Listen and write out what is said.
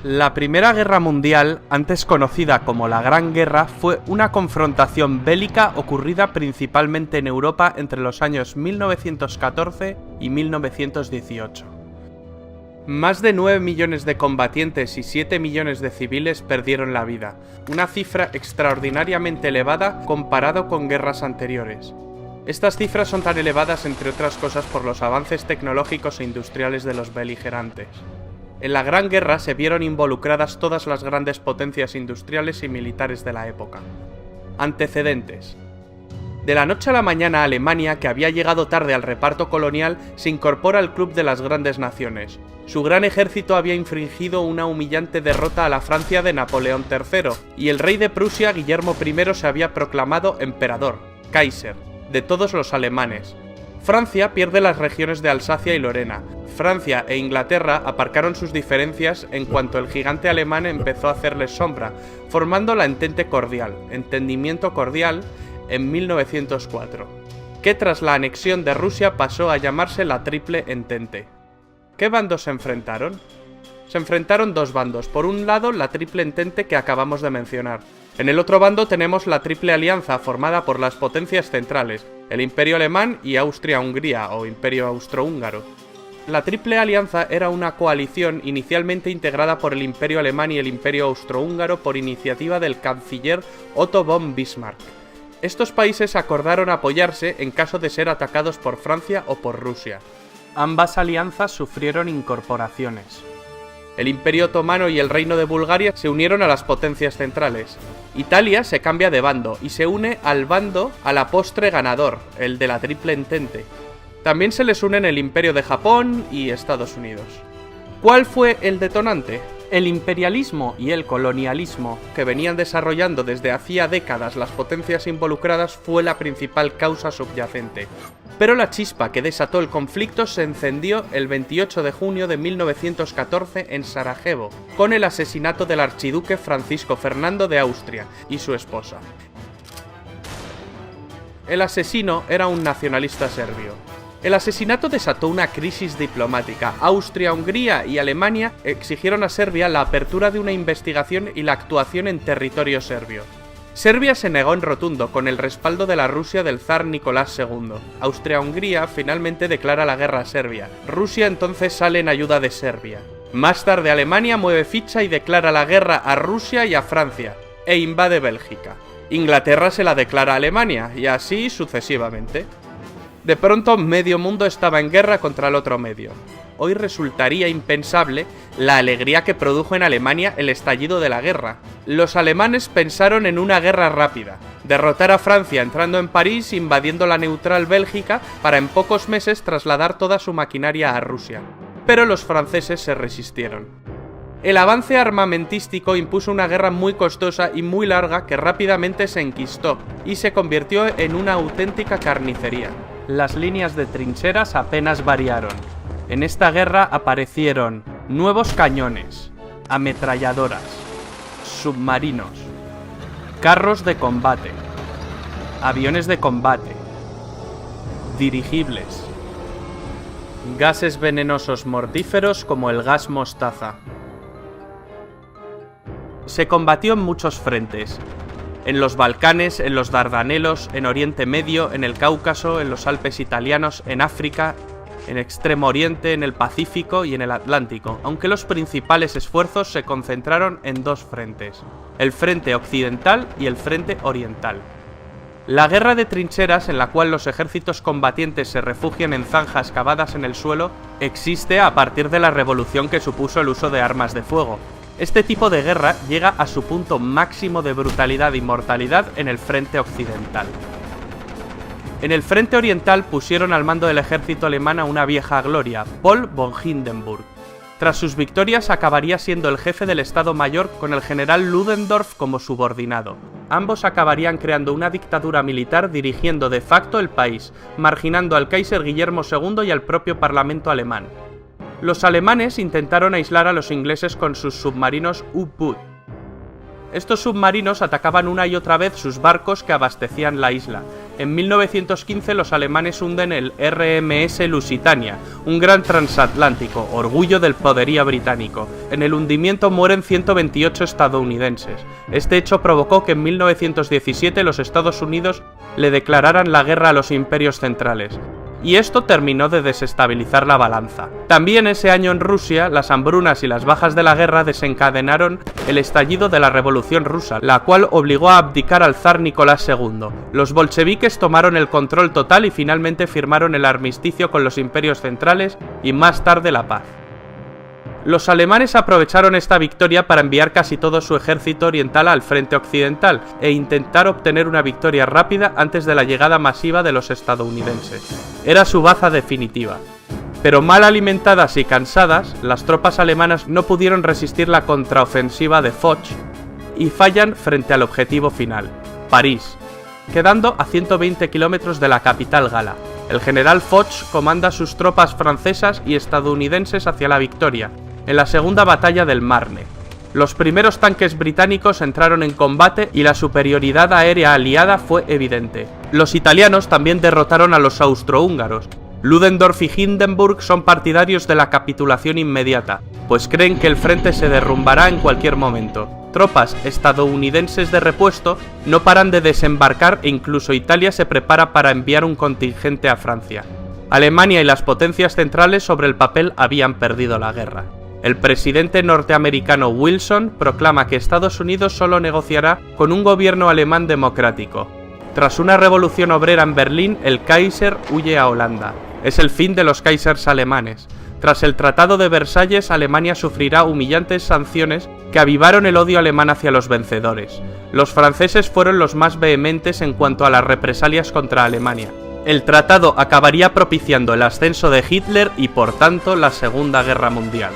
La Primera Guerra Mundial, antes conocida como la Gran Guerra, fue una confrontación bélica ocurrida principalmente en Europa entre los años 1914 y 1918. Más de 9 millones de combatientes y 7 millones de civiles perdieron la vida, una cifra extraordinariamente elevada comparado con guerras anteriores. Estas cifras son tan elevadas, entre otras cosas, por los avances tecnológicos e industriales de los beligerantes. En la Gran Guerra se vieron involucradas todas las grandes potencias industriales y militares de la época. Antecedentes. De la noche a la mañana, Alemania, que había llegado tarde al reparto colonial, se incorpora al club de las grandes naciones. Su gran ejército había infligido una humillante derrota a la Francia de Napoleón III, y el rey de Prusia, Guillermo I, se había proclamado emperador, Kaiser, de todos los alemanes. Francia pierde las regiones de Alsacia y Lorena. Francia e Inglaterra aparcaron sus diferencias en cuanto el gigante alemán empezó a hacerles sombra, formando la Entente Cordial, Entendimiento Cordial, en 1904, que tras la anexión de Rusia pasó a llamarse la Triple Entente. ¿Qué bandos se enfrentaron? Se enfrentaron dos bandos. Por un lado, la Triple Entente que acabamos de mencionar. En el otro bando tenemos la Triple Alianza, formada por las potencias centrales, el Imperio Alemán y Austria-Hungría, o Imperio Austrohúngaro. La Triple Alianza era una coalición inicialmente integrada por el Imperio Alemán y el Imperio Austrohúngaro por iniciativa del canciller Otto von Bismarck. Estos países acordaron apoyarse en caso de ser atacados por Francia o por Rusia. Ambas alianzas sufrieron incorporaciones. El Imperio Otomano y el Reino de Bulgaria se unieron a las potencias centrales. Italia se cambia de bando y se une al bando a la postre ganador, el de la Triple Entente. También se les unen el Imperio de Japón y Estados Unidos. ¿Cuál fue el detonante? El imperialismo y el colonialismo que venían desarrollando desde hacía décadas las potencias involucradas fue la principal causa subyacente. Pero la chispa que desató el conflicto se encendió el 28 de junio de 1914 en Sarajevo, con el asesinato del archiduque Francisco Fernando de Austria y su esposa. El asesino era un nacionalista serbio. El asesinato desató una crisis diplomática. Austria, Hungría y Alemania exigieron a Serbia la apertura de una investigación y la actuación en territorio serbio. Serbia se negó en rotundo, con el respaldo de la Rusia del zar Nicolás II. Austria-Hungría finalmente declara la guerra a Serbia. Rusia entonces sale en ayuda de Serbia. Más tarde Alemania mueve ficha y declara la guerra a Rusia y a Francia, e invade Bélgica. Inglaterra se la declara a Alemania, y así sucesivamente. De pronto, medio mundo estaba en guerra contra el otro medio. Hoy resultaría impensable la alegría que produjo en Alemania el estallido de la guerra. Los alemanes pensaron en una guerra rápida, derrotar a Francia entrando en París, invadiendo la neutral Bélgica, para en pocos meses trasladar toda su maquinaria a Rusia. Pero los franceses se resistieron. El avance armamentístico impuso una guerra muy costosa y muy larga que rápidamente se enquistó y se convirtió en una auténtica carnicería. Las líneas de trincheras apenas variaron. En esta guerra aparecieron nuevos cañones, ametralladoras, submarinos, carros de combate, aviones de combate, dirigibles, gases venenosos mortíferos como el gas mostaza. Se combatió en muchos frentes. En los Balcanes, en los Dardanelos, en Oriente Medio, en el Cáucaso, en los Alpes italianos, en África, en Extremo Oriente, en el Pacífico y en el Atlántico, aunque los principales esfuerzos se concentraron en dos frentes, el frente occidental y el frente oriental. La guerra de trincheras, en la cual los ejércitos combatientes se refugian en zanjas cavadas en el suelo, existe a partir de la revolución que supuso el uso de armas de fuego. Este tipo de guerra llega a su punto máximo de brutalidad y mortalidad en el frente occidental. En el frente oriental pusieron al mando del ejército alemán a una vieja gloria, Paul von Hindenburg. Tras sus victorias acabaría siendo el jefe del Estado Mayor con el general Ludendorff como subordinado. Ambos acabarían creando una dictadura militar dirigiendo de facto el país, marginando al Kaiser Guillermo II y al propio Parlamento alemán. Los alemanes intentaron aislar a los ingleses con sus submarinos U-Boot. Estos submarinos atacaban una y otra vez sus barcos que abastecían la isla, En 1915 los alemanes hunden el RMS Lusitania, un gran transatlántico, orgullo del poderío británico. En el hundimiento mueren 128 estadounidenses. Este hecho provocó que en 1917 los Estados Unidos le declararan la guerra a los imperios centrales. Y esto terminó de desestabilizar la balanza. También ese año en Rusia, las hambrunas y las bajas de la guerra desencadenaron el estallido de la Revolución Rusa, la cual obligó a abdicar al zar Nicolás II. Los bolcheviques tomaron el control total y finalmente firmaron el armisticio con los imperios centrales y más tarde la paz. Los alemanes aprovecharon esta victoria para enviar casi todo su ejército oriental al frente occidental e intentar obtener una victoria rápida antes de la llegada masiva de los estadounidenses. Era su baza definitiva. Pero mal alimentadas y cansadas, las tropas alemanas no pudieron resistir la contraofensiva de Foch y fallan frente al objetivo final, París, quedando a 120 kilómetros de la capital gala. El general Foch comanda sus tropas francesas y estadounidenses hacia la victoria, en la segunda batalla del Marne. Los primeros tanques británicos entraron en combate y la superioridad aérea aliada fue evidente. Los italianos también derrotaron a los austrohúngaros. Ludendorff y Hindenburg son partidarios de la capitulación inmediata, pues creen que el frente se derrumbará en cualquier momento. Tropas estadounidenses de repuesto no paran de desembarcar e incluso Italia se prepara para enviar un contingente a Francia. Alemania y las potencias centrales sobre el papel habían perdido la guerra. El presidente norteamericano Wilson proclama que Estados Unidos solo negociará con un gobierno alemán democrático. Tras una revolución obrera en Berlín, el Kaiser huye a Holanda. Es el fin de los Kaisers alemanes. Tras el Tratado de Versalles, Alemania sufrirá humillantes sanciones que avivaron el odio alemán hacia los vencedores. Los franceses fueron los más vehementes en cuanto a las represalias contra Alemania. El tratado acabaría propiciando el ascenso de Hitler y, por tanto, la Segunda Guerra Mundial.